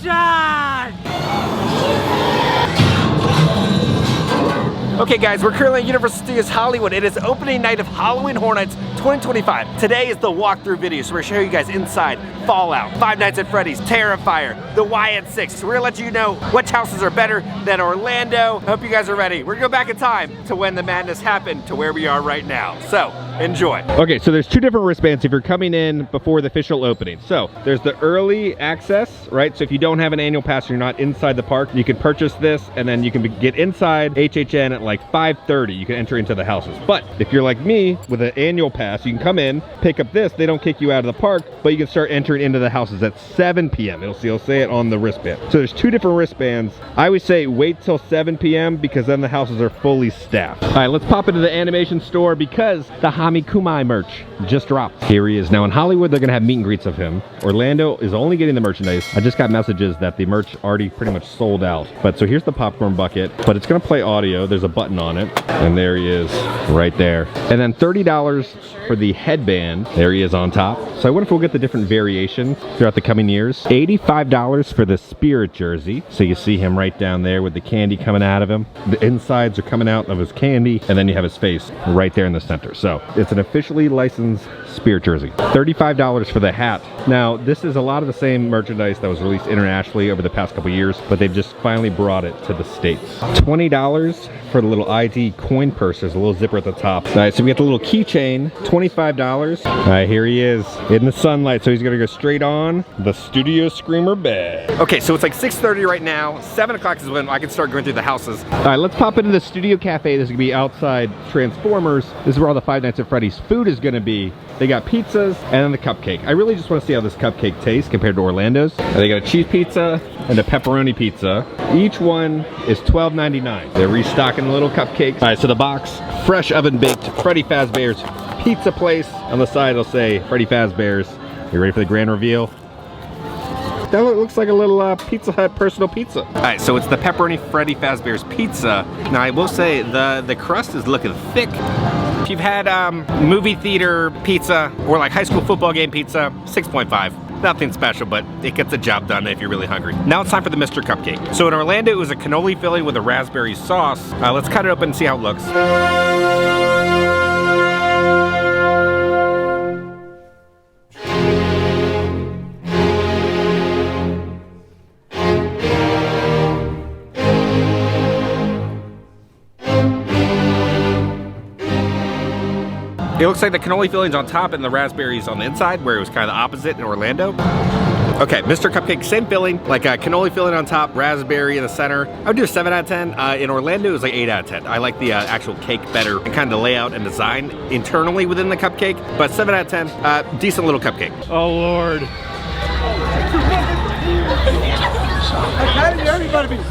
John! Okay guys, we're currently at Universal Studios Hollywood. It is opening night of Halloween Horror Nights 2025. Today is the walkthrough video, so we're gonna show you guys inside Fallout, Five Nights at Freddy's, Terrifier, the Wyatt 6. So we're gonna let you know which houses are better than Orlando. I hope you guys are ready. We're gonna go back in time to when the madness happened to where we are right now. So, enjoy. Okay, so there's two different wristbands if you're coming in before the official opening. So, there's the early access, right? So if you don't have an annual pass, you're not inside the park, you can purchase this and then you can get inside HHN at like 5:30. You can enter into the houses. But if you're like me with an annual pass, you can come in, pick up this, they don't kick you out of the park, but you can start entering into the houses at 7 p.m. It'll say it on the wristband. So there's two different wristbands. I always say wait till 7 p.m. because then the houses are fully staffed. All right, let's pop into the animation store because the Hamikumai merch just dropped. Here he is. Now in Hollywood, they're gonna have meet and greets of him. Orlando is only getting the merchandise. I just got messages that the merch already pretty much sold out. But so here's the popcorn bucket, but it's gonna play audio. There's a button on it, and there he is right there. And then $30 for the headband. There he is on top. So I wonder if we'll get the different variations throughout the coming years. $85 for the spirit jersey. So you see him right down there with the candy coming out of him. The insides are coming out of his candy, and then you have his face right there in the center. So it's an officially licensed spirit jersey. $35 for the hat. Now this is a lot of the same merchandise that was released internationally over the past couple years, but they've just finally brought it to the States. $20 for the little ID coin purse. There's a little zipper at the top. All right, so we get the little keychain, $25. All right, here he is in the sunlight. So he's gonna go straight on the Studio Screamer bag. Okay, so it's like 6:30 right now. 7 o'clock is when I can start going through the houses. All right, let's pop into the Studio Cafe. This is gonna be outside Transformers. This is where all the Five Nights at Freddy's food is gonna be. They got pizzas and then the cupcake. I really just want to see how this cupcake tastes compared to Orlando's. And they got a cheese pizza and a pepperoni pizza. Each one is $12.99. They're restocking the little cupcakes. All right, so the box, fresh oven baked Freddy Fazbear's Pizza Place. On the side it'll say Freddy Fazbear's. You ready for the grand reveal? That looks like a little Pizza Hut personal pizza. All right, so it's the pepperoni Freddy Fazbear's pizza. Now I will say the crust is looking thick. If you've had movie theater pizza or like high school football game pizza, 6.5. Nothing special, but it gets the job done if you're really hungry. Now it's time for the Mr. Cupcake. So in Orlando, it was a cannoli filling with a raspberry sauce. Let's cut it open and see how it looks. It looks like the cannoli filling's on top and the raspberries on the inside, where it was kind of the opposite in Orlando. Okay, Mr. Cupcake, same filling, like a cannoli filling on top, raspberry in the center. I would do a 7 out of 10. In Orlando, it was like 8 out of 10. I like the actual cake better and kind of the layout and design internally within the cupcake, but 7 out of 10, decent little cupcake. Oh, Lord. Everybody be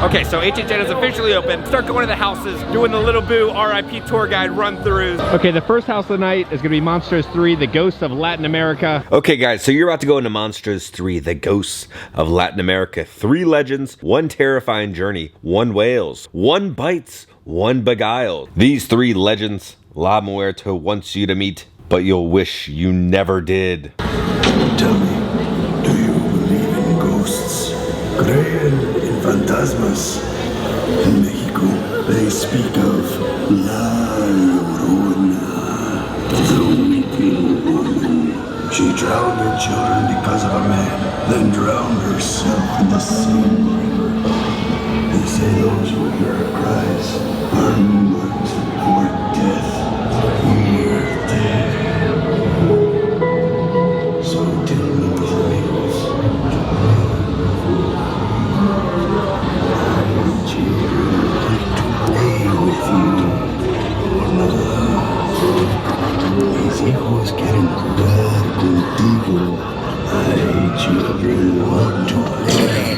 Okay, so HHN is officially open. Start going to the houses, doing the Little Boo RIP tour guide run-throughs. Okay, the first house of the night is gonna be Monsters 3, The Ghosts of Latin America. Okay guys, so you're about to go into Monsters 3, The Ghosts of Latin America. 3 legends, 1 terrifying journey, 1 wails, 1 bites, 1 beguiled. These 3 legends La Muerto wants you to meet but you'll wish you never did. Tell me, do you believe in ghosts? Creen en fantasmas. In Mexico, they speak of La Llorona, the weeping woman. She drowned her children because of a man, then drowned herself in the same river. They say those who hear her cries are marked for death. Muerte. So tell me, please, children like to play with you. Mis hijos quieren jugar contigo. Ay, children want to play.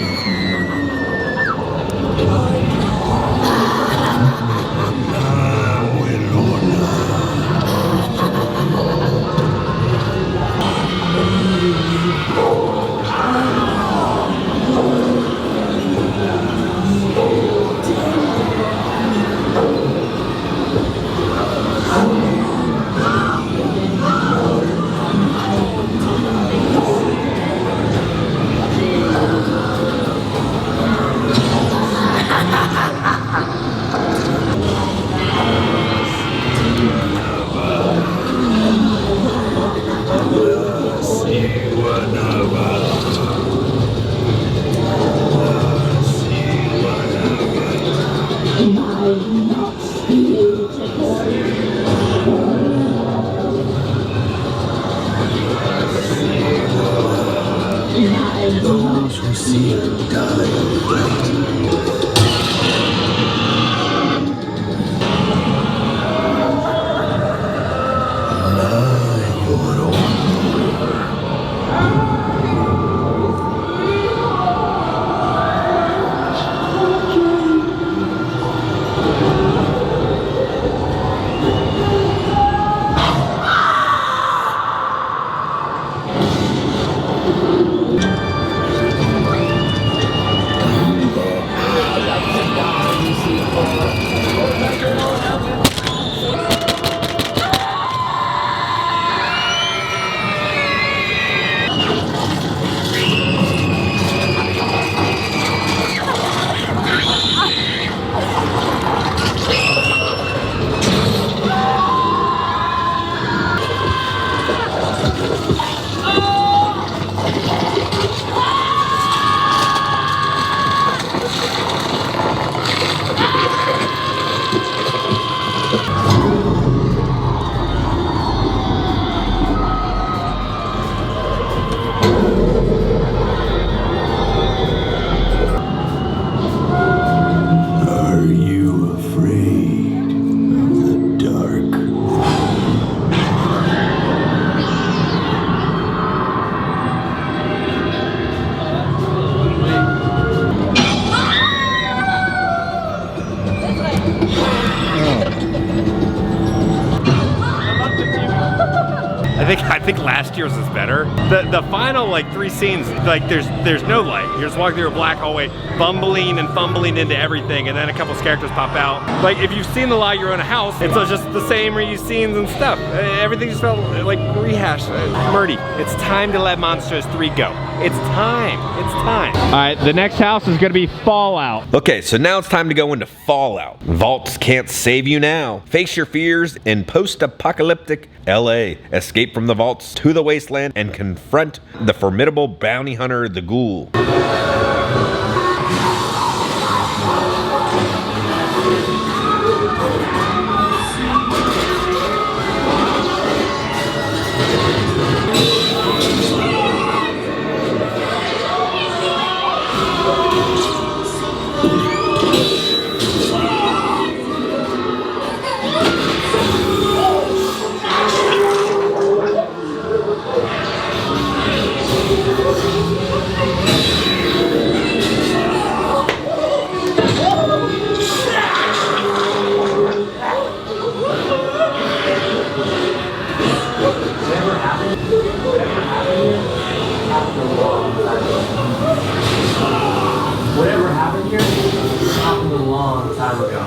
Those who see her die of fright. La Llorona. I think last year's is better. The final like 3 scenes, like there's no light. You're just walking through a black hallway, bumbling and fumbling into everything, and then a couple characters pop out. Like if you've seen The Lie, you're in a house, it's just the same scenes and stuff. Everything just felt like rehashed. Murdy, it's time to let Monsters 3 go. It's time. It's time. All right, the next house is gonna be Fallout. Okay, so now it's time to go into Fallout. Vaults can't save you now. Face your fears in post-apocalyptic LA. Escape from the vaults to the wasteland and confront the formidable bounty hunter, the Ghoul. Whatever happened here happened a long time ago.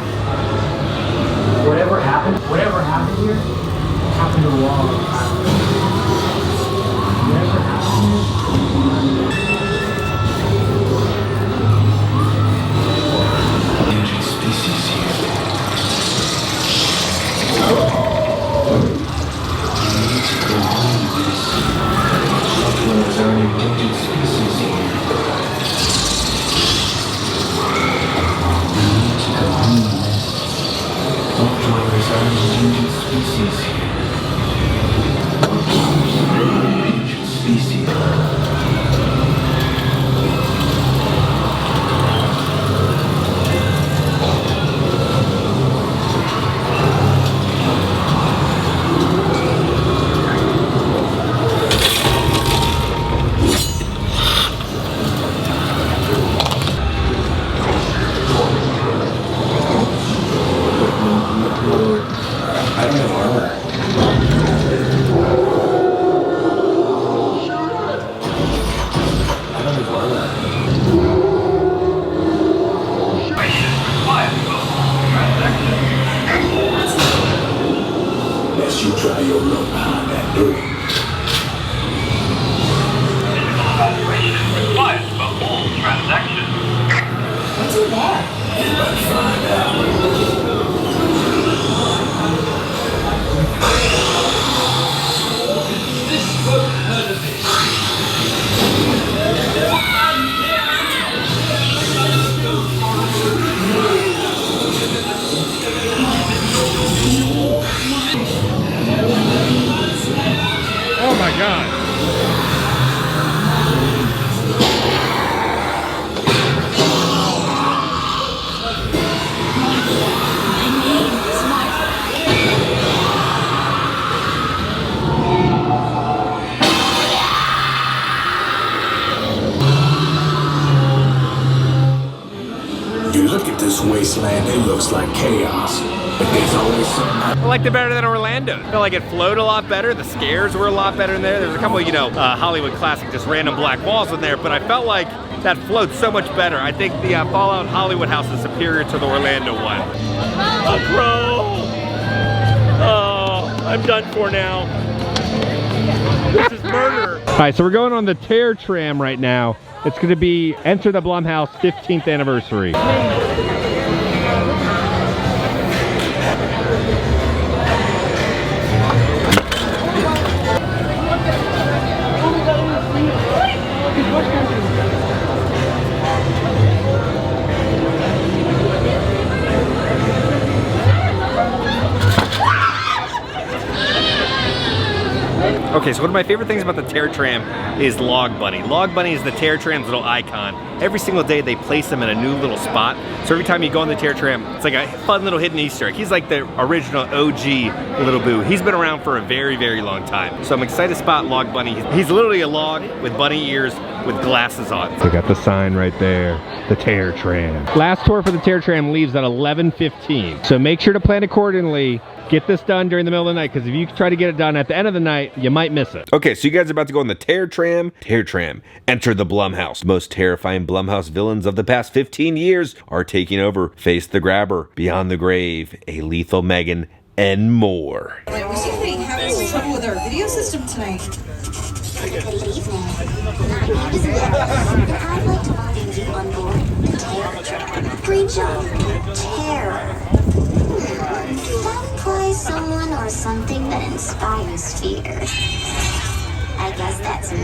Whatever happened here happened to the wall? Whatever happened Endangered species here. You need to go home, miss. Buffaloes are an endangered species here. You need to go home, miss. Buffaloes are an endangered species here. Endangered species. I don't have armor. I don't have armor. Unless you try your luck behind that door. What's in there? You're about to find out. Oh my God. You look at this wasteland, it looks like chaos. But there's always something. I liked it better than Orlando. I felt like it flowed a lot better. The scares were a lot better in there. There's a couple, you know, Hollywood classic, just random black walls in there, but I felt like that flowed so much better. I think the Fallout Hollywood house is superior to the Orlando one. A crow! Oh, I'm done for now. This is murder. All right, so we're going on the Terror Tram right now. It's gonna be Enter the Blumhouse 15th anniversary. Okay, so one of my favorite things about the Terror Tram is Log Bunny. Log Bunny is the Terror Tram's little icon. Every single day they place him in a new little spot. So every time you go on the Terror Tram, it's like a fun little hidden Easter egg. He's like the original OG Little Boo. He's been around for a very, very long time. So I'm excited to spot Log Bunny. He's literally a log with bunny ears with glasses on. So got the sign right there, the Terror Tram. Last tour for the Terror Tram leaves at 11:15. So make sure to plan accordingly. Get this done during the middle of the night, because if you try to get it done at the end of the night, you might miss it. Okay, so you guys are about to go on the Terror Tram. Terror Tram, enter the Blumhouse. Most terrifying Blumhouse villains of the past 15 years are taking over. Face the Grabber, Beyond the Grave, A Lethal Megan, and more. Like, we seem to be having some trouble with our video system tonight. Good evening. My name is Liz, and I'd like to welcome you on board the Terror Tram. Great job. Terror. That implies someone or something that inspires fear. I guess that's me.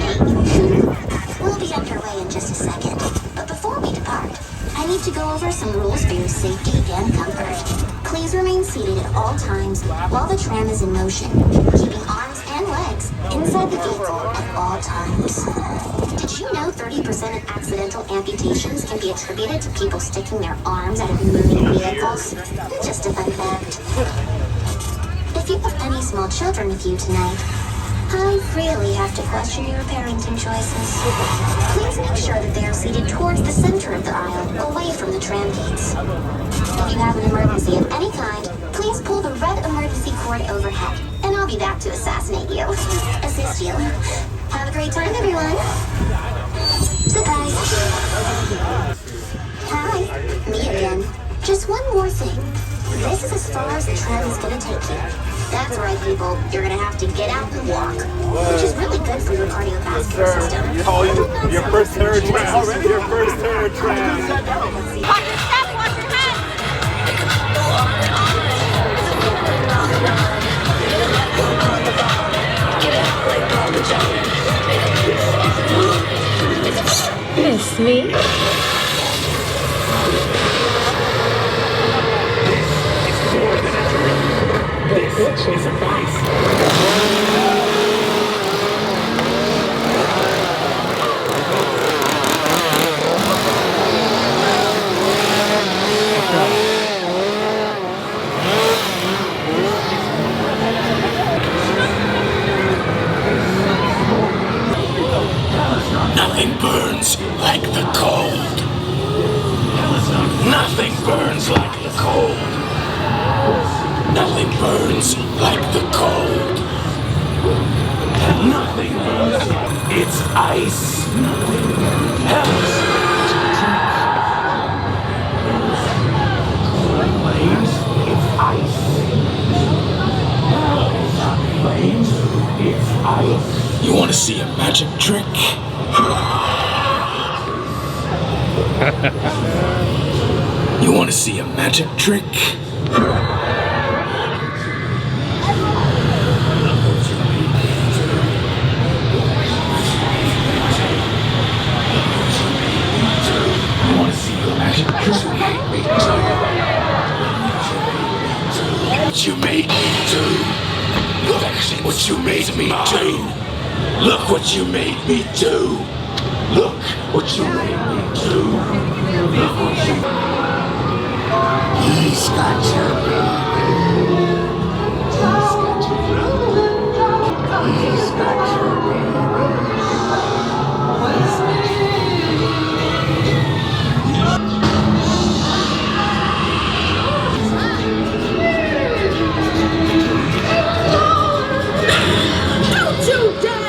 We'll be underway in just a second, but before we depart, I need to go over some rules for your safety and comfort. Please remain seated at all times while the tram is in motion, keeping arms and legs inside the vehicle at all times. Did you know 30% of accidental amputations can be attributed to people sticking their arms out of moving vehicles? Just a fun fact. If you have any small children with you tonight, I really have to question your parenting choices. Please make sure that they are seated towards the center of the aisle, away from the tram gates. If you have an emergency of any kind, please pull the red emergency cord overhead, and I'll be back to assassinate you. Assist you. Have a great time, everyone. Surprise. Hi, me again. Just one more thing. This is as far as the tram is gonna take you. That's right, people. You're gonna have to get out and walk, which is really good for your cardiovascular system. Your first terror tram. Your first terror tram. Watch your step, watch your head. Miss me? The bitches of ice. Nothing burns like the cold. Nothing burns like the cold. Nothing burns like the cold. Nothing burns. It's ice. Flames. It's ice. Flames. It's ice. You want to see a magic trick? You want to see a magic trick? You want to see a magic trick? What you made me do. Look what you made me do. Look what you made me do. Look what you made me do. Look what you. He's got your baby. He's got your baby. He's got your baby. Don't you dare!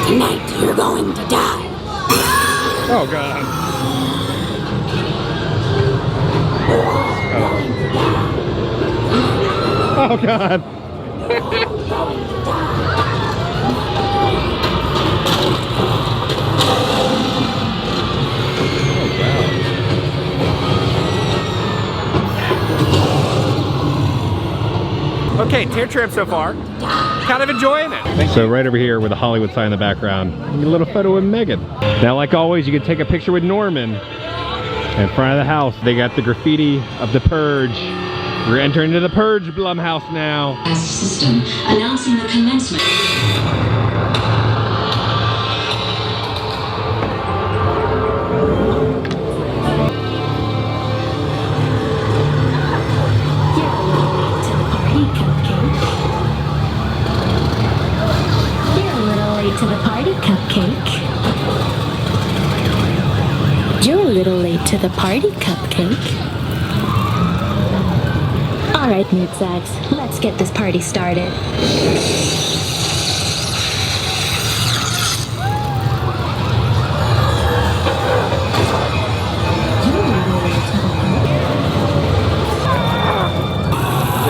Tonight, you're going to die. Oh God. Oh God. Okay, Terror Tram so far. Kind of enjoying it. So right over here with the Hollywood sign in the background, a little photo of Megan. Now, like always, you can take a picture with Norman in front of the house. They got the graffiti of the Purge. We're entering into the Purge Blumhouse now. System announcing the commencement. To the party, Cupcake. You're a little late to the party, Cupcake. All right, Mood Zags, let's get this party started.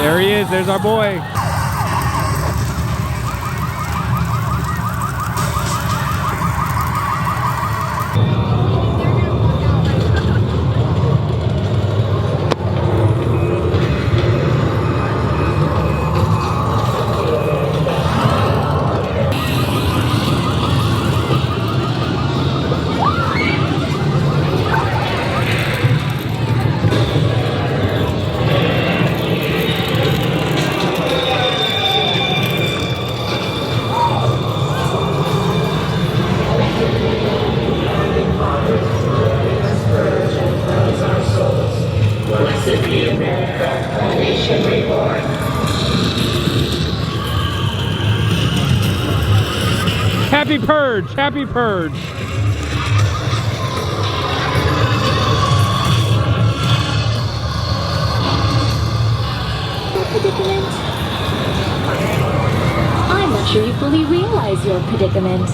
There he is, there's our boy. Happy purge, happy purge. Predicament. I'm not sure you fully realize your predicament.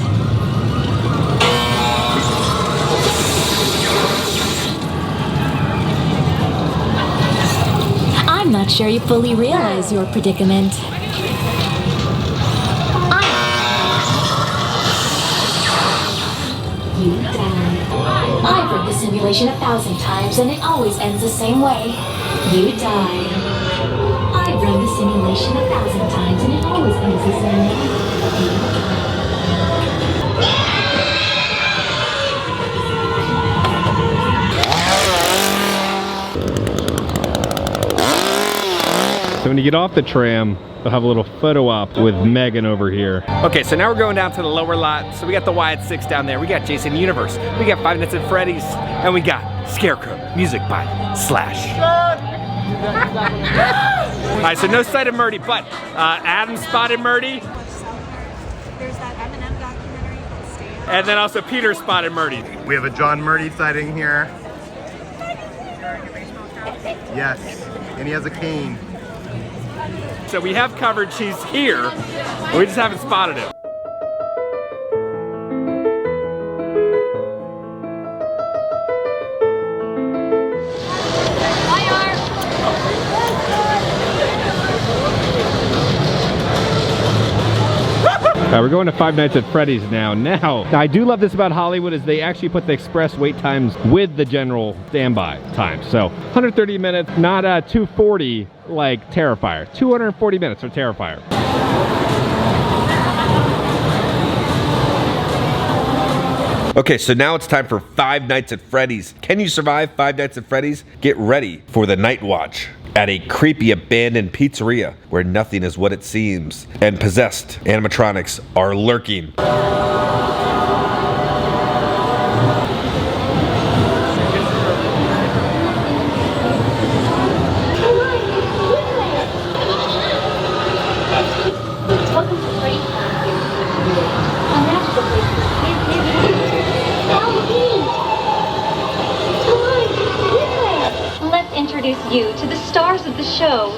I'm not sure you fully realize your predicament. You die. I've run the simulation 1,000 times and it always ends the same way. You die. I've run the simulation 1,000 times and it always ends the same way. You die. So when you get off the tram, they'll have a little photo op with Megan over here. Okay, so now we're going down to the lower lot. So we got the Wyatt 6 down there. We got Jason Universe. We got Five Nights at Freddy's. And we got Scarecrow. Music by Slash. All right, so no sight of Murdy, but Adam spotted Murdy. There's that FNAF documentary called Stand. And then also Peter spotted Murdy. We have a John Murdy sighting here. Yes, and he has a cane. So we have covered, she's here. We just haven't spotted him. We're going to Five Nights at Freddy's now. Now, I do love this about Hollywood is they actually put the express wait times with the general standby time. So 130 minutes, not 240 like Terrifier. 240 minutes for Terrifier. Okay, so now it's time for Five Nights at Freddy's. Can you survive Five Nights at Freddy's? Get ready for the night watch at a creepy abandoned pizzeria where nothing is what it seems and possessed animatronics are lurking. Introduce you to the stars of the show.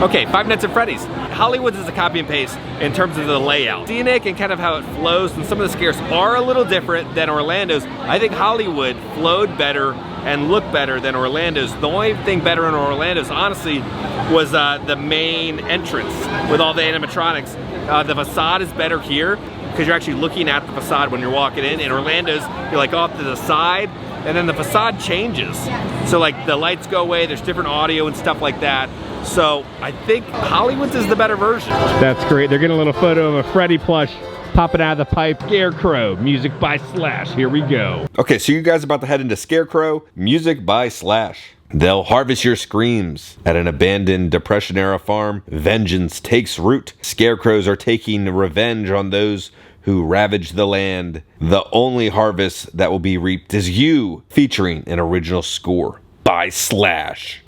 Okay, Five Nights at Freddy's. Hollywood's is a copy and paste in terms of the layout. Scenic and kind of how it flows, and some of the scares are a little different than Orlando's. I think Hollywood flowed better and looked better than Orlando's. The only thing better in Orlando's, honestly, was the main entrance with all the animatronics. The facade is better here because you're actually looking at the facade when you're walking in. In Orlando's, you're like off to the side, and then the facade changes. So like the lights go away, there's different audio and stuff like that. So I think Hollywood's is the better version. That's great. They're getting a little photo of a Freddy plush popping out of the pipe. Scarecrow, music by Slash. Here we go. Okay, so you guys are about to head into Scarecrow, music by Slash. They'll harvest your screams. At an abandoned Depression-era farm, vengeance takes root. Scarecrows are taking revenge on those who ravage the land. The only harvest that will be reaped is you, featuring an original score by Slash.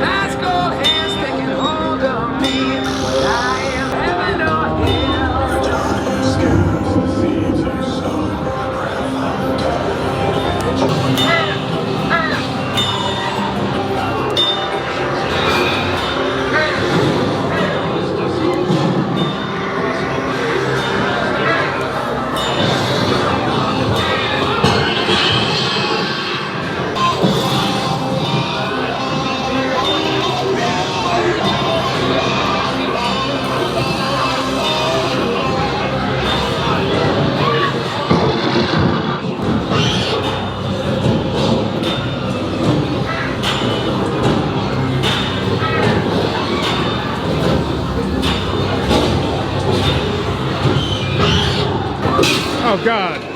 Oh God.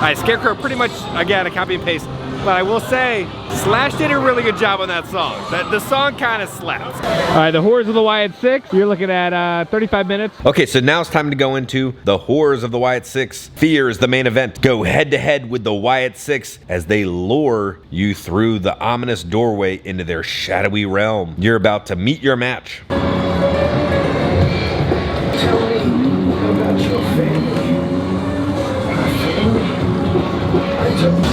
Alright, Scarecrow pretty much, again, a copy and paste. But I will say, Slash did a really good job on that song. The song kind of slaps. Alright, the Horrors of the Wyatt 6. You're looking at 35 minutes. Okay, so now it's time to go into the Horrors of the Wyatt 6. Fear is the main event. Go head to head with the Wyatt 6 as they lure you through the ominous doorway into their shadowy realm. You're about to meet your match. Tell me about your family. I don't.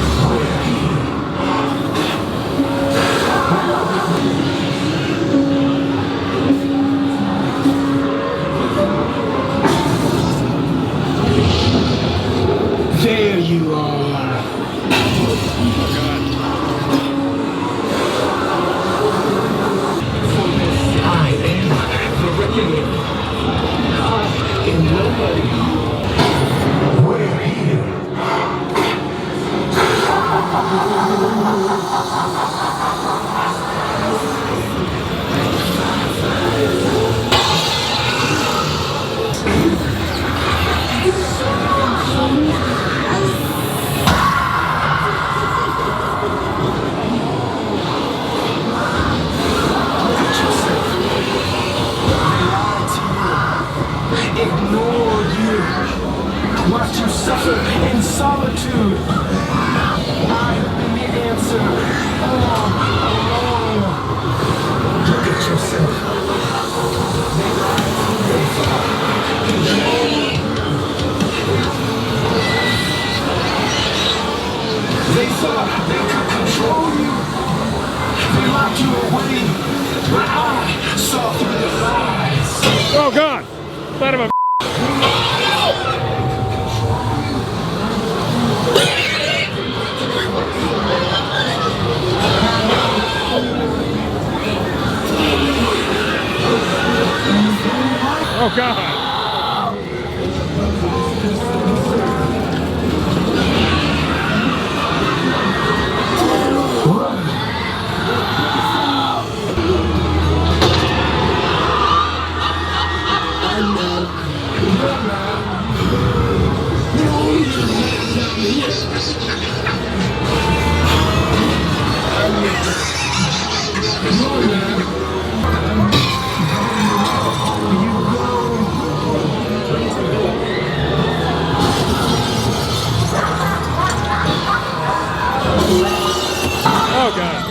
There you are. I am the reckoning. I am nobody. We're here. Ignore you. Watch you suffer in solitude. I have been the answer all along. Look at yourself. They thought they could control you. They locked you away. But I saw through the lies. Oh God! Son of a. Oh God. Oh God.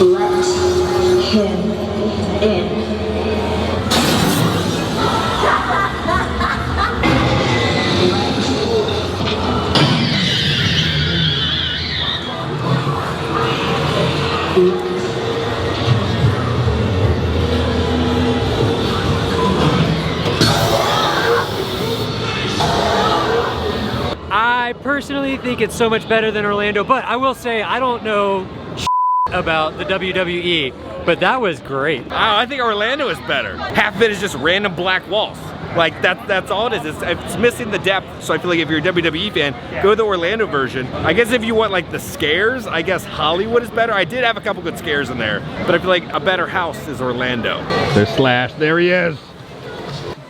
Let him in. I personally think it's so much better than Orlando, but I will say I don't know about the WWE, but that was great. Oh, I think Orlando is better. Half of it is just random black walls. Like that's all it is. It's missing the depth. So I feel like if you're a WWE fan, go to the Orlando version. I guess if you want like the scares, I guess Hollywood is better. I did have a couple good scares in there, but I feel like a better house is Orlando. There's Slash. There he is.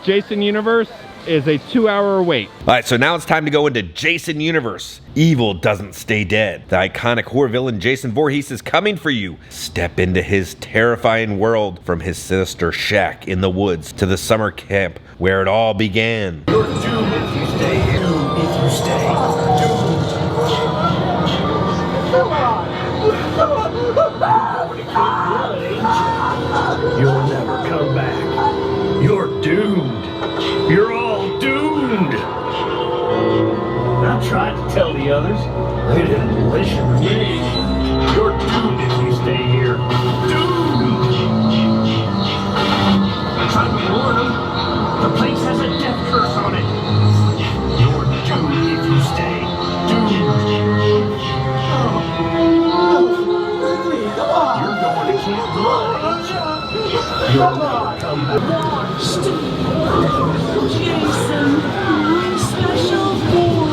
Jason Universe is a 2-hour wait. All right, so now it's time to go into Jason Universe. Evil doesn't stay dead. The iconic horror villain Jason Voorhees is coming for you. Step into his terrifying world, from his sinister shack in the woods to the summer camp where it all began. You're doomed if you stay here. Doomed if you stay. You'll never come back. You're doomed. You're all doomed. I tried to tell the others. They didn't listen to me. You're doomed if you stay here. Doomed. I tried to warn them. The place has a death curse on it. You're doomed if you stay. Doomed. You're going to Camp Blood. You'll never come back. Jason, my special boy.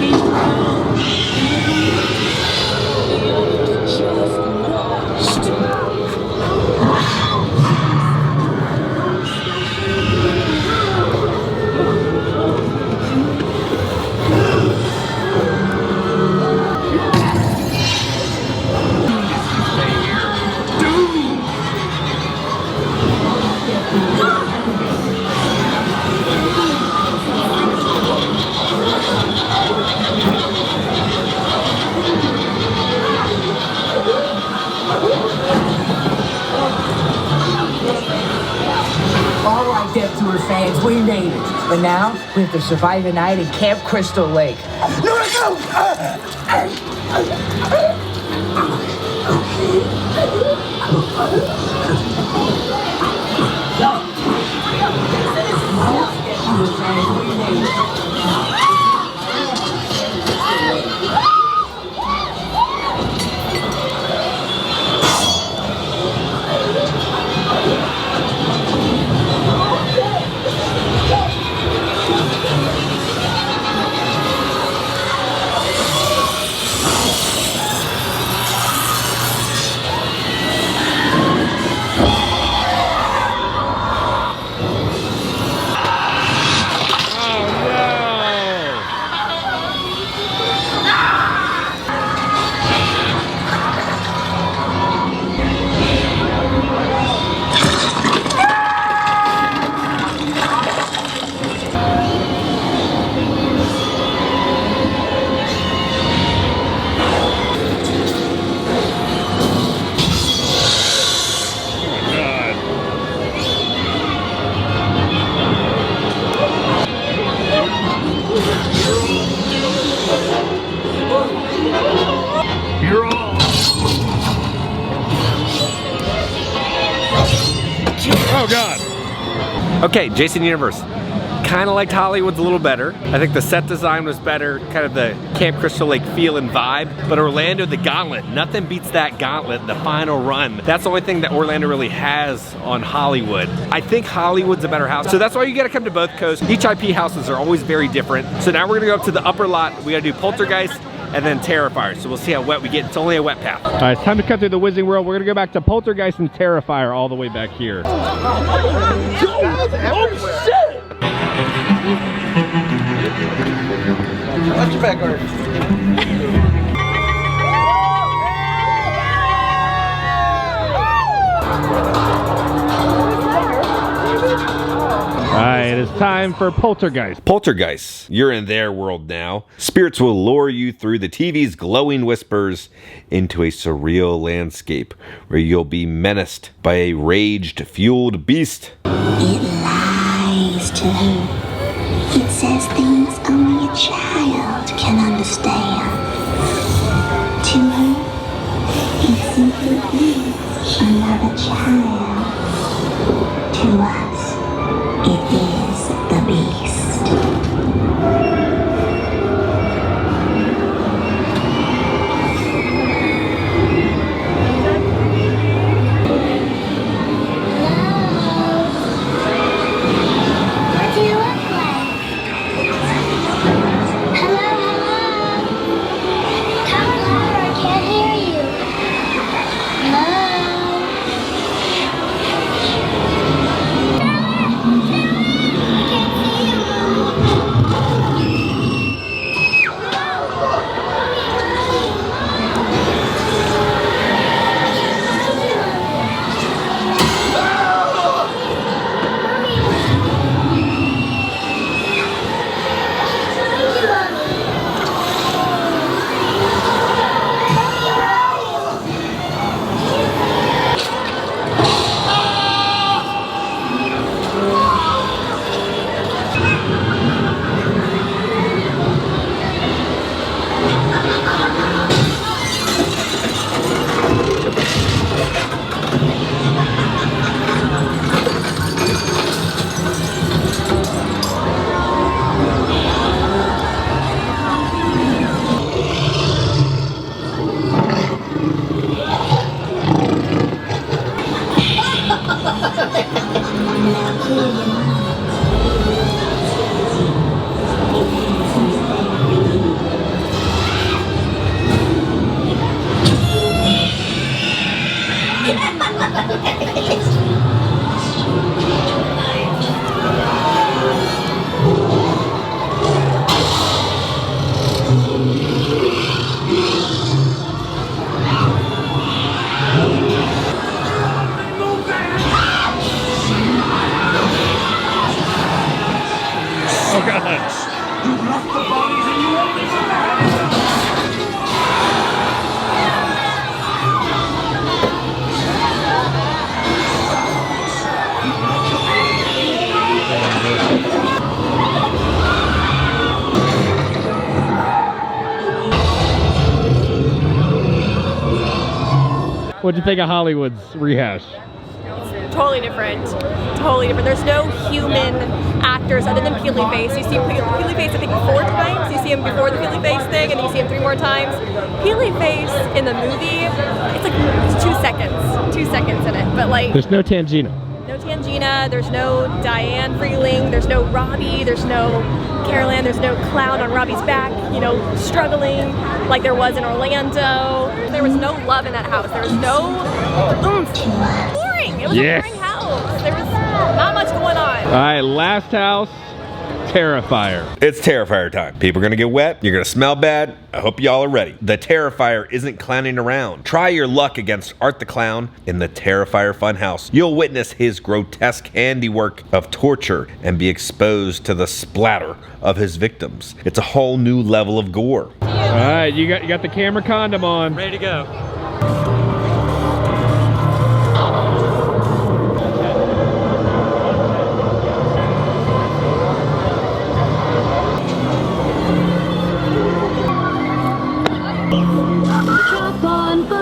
He will. Just watched. All right, Death Tour fans, we made it. But now, we have to survive a night in Camp Crystal Lake. No! Oh God. Okay, Jason Universe. Kind of liked Hollywood's a little better. I think the set design was better, kind of the Camp Crystal Lake feel and vibe. But Orlando, the Gauntlet, nothing beats that Gauntlet, the final run. That's the only thing that Orlando really has on Hollywood. I think Hollywood's a better house. So that's why you gotta come to both coasts. Each IP houses are always very different. So now we're gonna go up to the upper lot. We gotta do Poltergeist and then Terrifier. So we'll see how wet we get. It's only a wet path. All right, it's time to cut through the Wizarding World. We're gonna go back to Poltergeist and Terrifier all the way back here. Oh shit! Watch your back, Art. Alright, it is time for Poltergeist. Poltergeist, you're in their world now. Spirits will lure you through the TV's glowing whispers into a surreal landscape where you'll be menaced by a rage-fueled beast. It lies to her. It says things only a child can understand. To her, it simply is another child. To us, it is the beast. What do you look like? Hello, hello. Come louder, I can't hear you. Hello. What'd you think of Hollywood's rehash? Totally different. Totally different. There's no human actors other than Peely Face. You see Peely Face, I think, 4 times. You see him before the Peely Face thing, and then you see him 3 more times. Peely Face in the movie, it's like 2 seconds. 2 seconds in it. But like, there's no Tangina. no Tangina, there's no Diane Freeling, there's no Robbie, there's no Carol Ann, there's no clown on Robbie's back, you know, struggling like there was in Orlando. There was no love in that house. There was no oomph. Boring. It was a boring house. There was not much going on. All right, last house, Terrifier. It's Terrifier time. People are gonna get wet. You're gonna smell bad. I hope y'all are ready. The Terrifier isn't clowning around. Try your luck against Art the Clown in the Terrifier Funhouse. You'll witness his grotesque handiwork of torture and be exposed to the splatter of his victims. It's a whole new level of gore. All right, you got the camera condom on. Ready to go. Drop on by.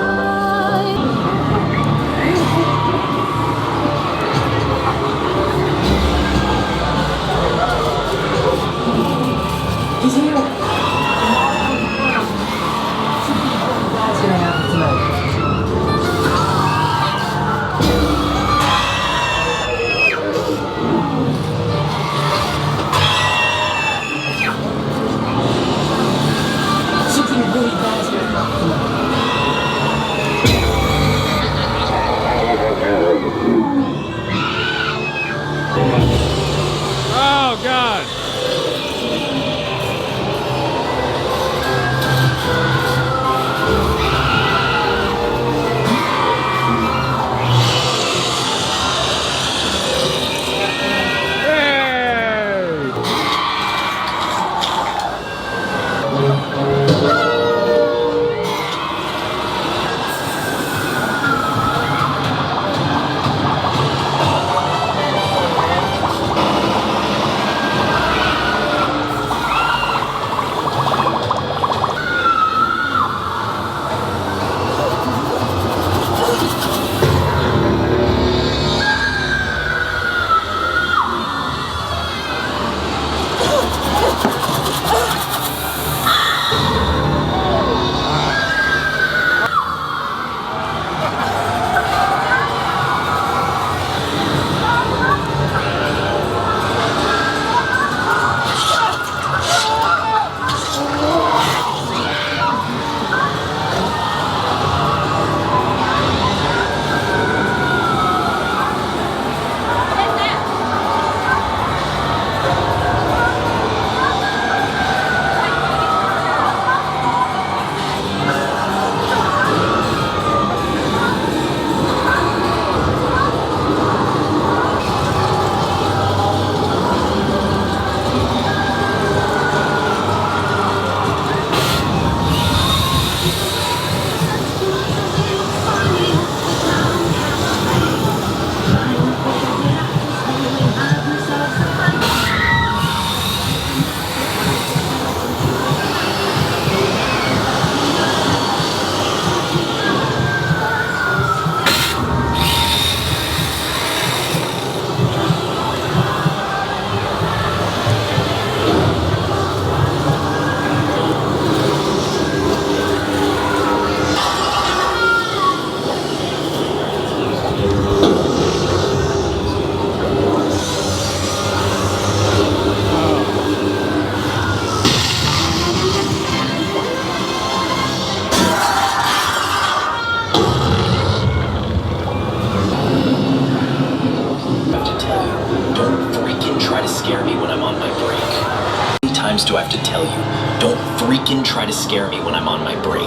scare me when I'm on my break. How many times do I have to tell you? Don't freaking try to scare me when I'm on my break.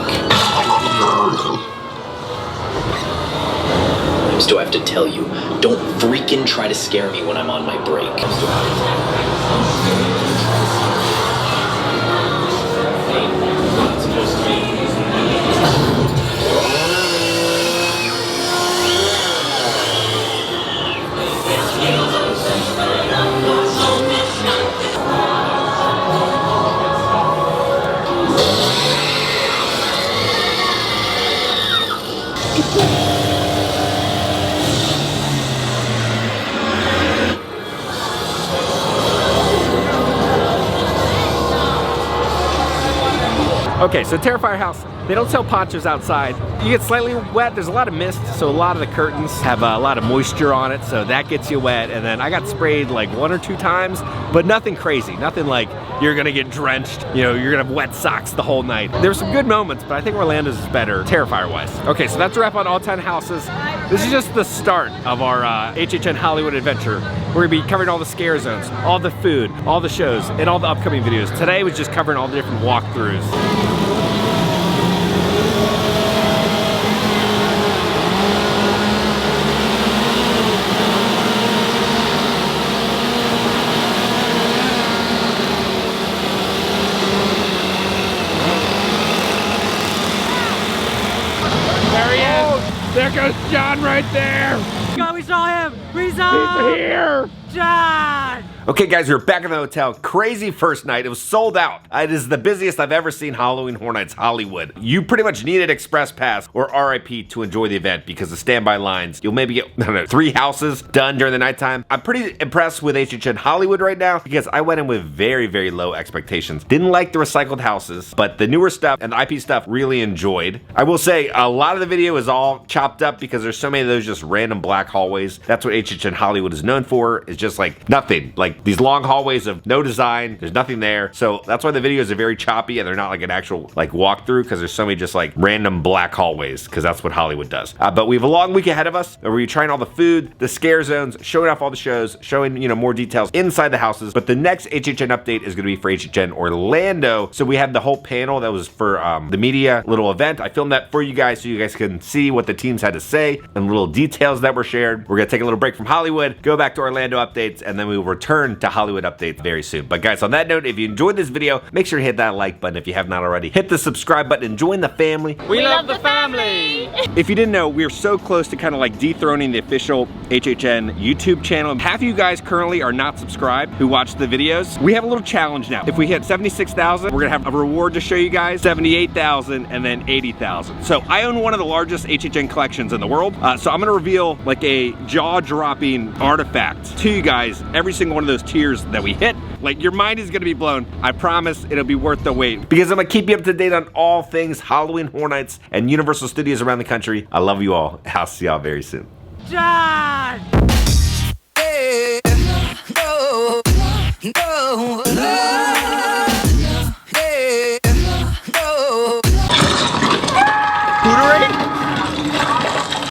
Do I have to tell you? Don't freaking try to scare me when I'm on my break. Okay, so Terrifier house, they don't sell ponchos outside. You get slightly wet, there's a lot of mist, so a lot of the curtains have a lot of moisture on it, so that gets you wet. And then I got sprayed like 1 or 2 times, but nothing crazy, nothing like you're gonna get drenched, you know, you're gonna have wet socks the whole night. There's some good moments, but I think Orlando's is better, Terrifier-wise. Okay, so that's a wrap on all 10 houses. This is just the start of our HHN Hollywood adventure. We're gonna be covering all the scare zones, all the food, all the shows, and all the upcoming videos. Today was just covering all the different walkthroughs. There he is. There goes John right there. God, we saw him. We saw him. He's here. John. Okay guys, we're back in the hotel. Crazy first night, it was sold out. It is the busiest I've ever seen Halloween Horror Nights Hollywood. You pretty much need an express pass or RIP to enjoy the event because the standby lines, you'll maybe get, I don't know, 3 houses done during the nighttime. I'm pretty impressed with HHN Hollywood right now because I went in with very, very low expectations. Didn't like the recycled houses, but the newer stuff and the IP stuff really enjoyed. I will say a lot of the video is all chopped up because there's so many of those just random black hallways. That's what HHN Hollywood is known for, is just like nothing. Like these long hallways of no design, there's nothing there. So that's why the videos are very choppy and they're not like an actual like walkthrough because there's so many just like random black hallways because that's what Hollywood does. But we have a long week ahead of us where we're trying all the food, the scare zones, showing off all the shows, showing, you know, more details inside the houses. But the next HHN update is gonna be for HHN Orlando. So we have the whole panel that was for the media little event. I filmed that for you guys so you guys can see what the teams had to say and little details that were shared. We're gonna take a little break from Hollywood, go back to Orlando updates, and then we will return to Hollywood updates very soon. But guys, on that note, if you enjoyed this video, make sure to hit that like button if you have not already. Hit the subscribe button and join the family. We love the family. If you didn't know, we're so close to kind of like dethroning the official HHN YouTube channel. Half of you guys currently are not subscribed who watch the videos. We have a little challenge now. If we hit 76,000, we're gonna have a reward to show you guys, 78,000 and then 80,000. So I own one of the largest HHN collections in the world. So I'm gonna reveal like a jaw-dropping artifact to you guys every single one of those tiers that we hit. Like your mind is gonna be blown. I promise it'll be worth the wait because I'm gonna keep you up to date on all things Halloween Horror Nights and Universal Studios around the country. I love you all. I'll see y'all very soon. John. No.